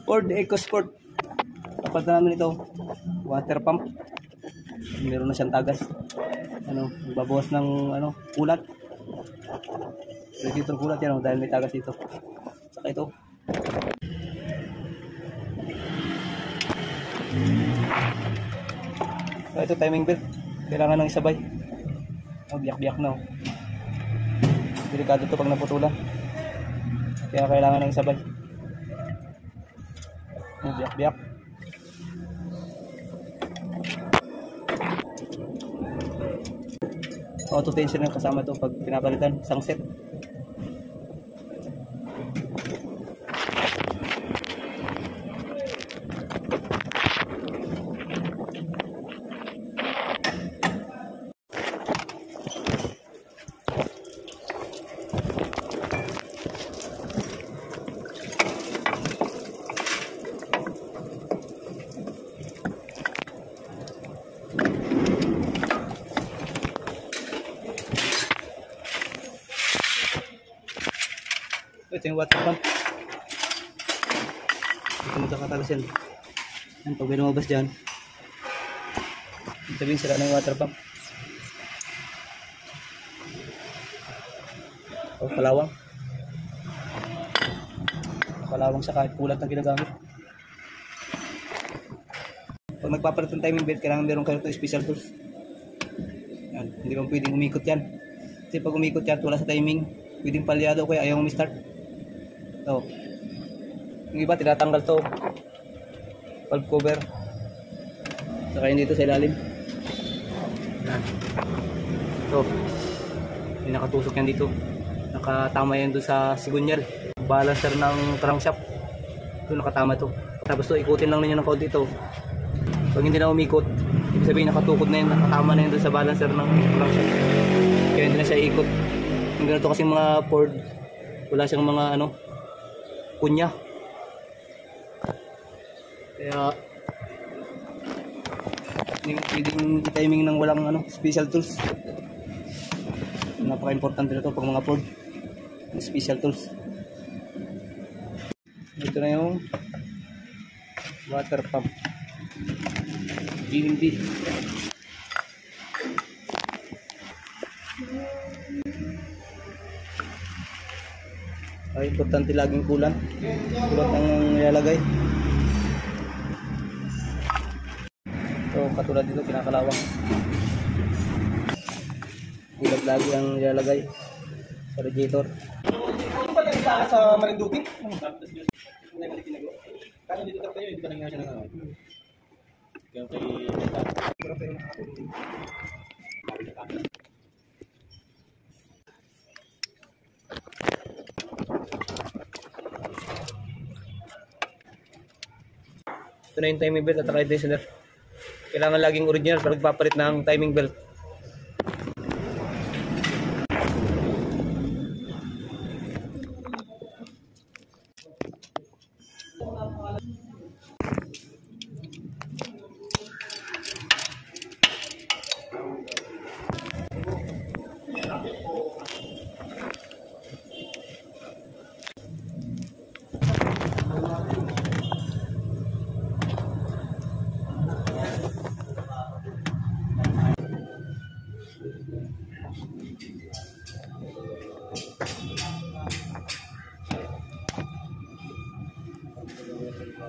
Ford EcoSport. Kapag namin ito, water pump. Meron na siyang tagas. Babawas ng kulat. Radiator kulat yan dahil may tagas dito. Saka ito. So, ito timing belt. Kailangan ng isabay. Biyak-biyak na. Delikado to pag naputulan. Kaya kailangan ng isabay. Biyak-biyak. Auto tension yung kasama to pag pinapalitan. Isang set. Ito yung water pump. Ito magkakatagas yan. Pag may lumabas dyan, sabihin sila ng water pump. O palawang. Palawang sa kahit kulat na ginagamit. Pag nagpapalit ng timing belt, kailangan meron kayo itong special tools. Yan. Hindi mo pwedeng umikot yan. Kasi pag umikot yan, wala sa timing, pwedeng palyado o kaya ayaw mo start. So, yung iba tinatanggal to valve cover saka yun dito sa ilalim. So, may nakatusok yan dito, nakatama yan doon sa sigunyal balancer ng crankshaft. Ito nakatama to, tapos to ikutin lang ninyo ng kaunti ito. Pag hindi na umikot, ibig sabihin nakatukod na yun, nakatama na yun doon sa balancer ng crankshaft, kaya hindi na siya ikot. Yung ganito kasi mga Ford, wala siyang mga kunya. Kaya pwedeng i-timing ng walang special tools. Napaka-importante na ito pag mga Ford, special tools. Ito na yung water pump GMD. Ay, importante laging kulant ang nilalagay. So, katulad dito, kinakalawang. Kulat lagi ang nilalagay sa radiator. Sa Marinduque? Kaya dito tayo, hindi pa nangyari siya ng kaya ito na yung timing belt at saka yung tensioner. Kailangan laging original para magpapalit ng timing belt.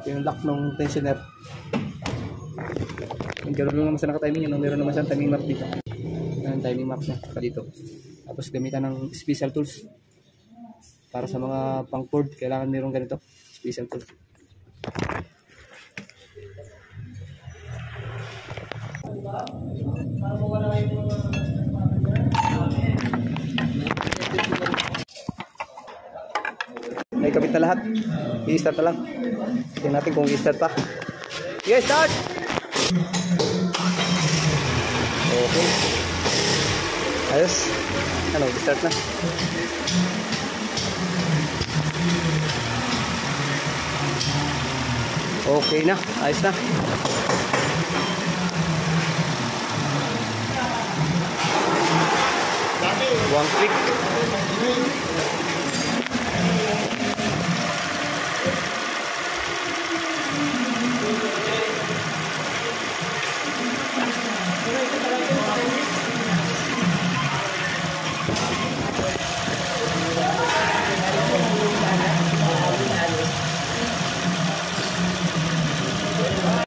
Yung lock ng tensioner. Ganoon lang naman sa naka-timing yun. Meron naman siyang timing map dito. Ang timing map niya pa dito. Tapos gamitan ng special tools. Para sa mga pang Ford, kailangan meron ganito. Special tools. May kabit na lahat. I-start na lang. Tingnan natin kung i-start pa. Okay, start! Okay. Ayos. I-start na. Okay na. Ayos na. One click.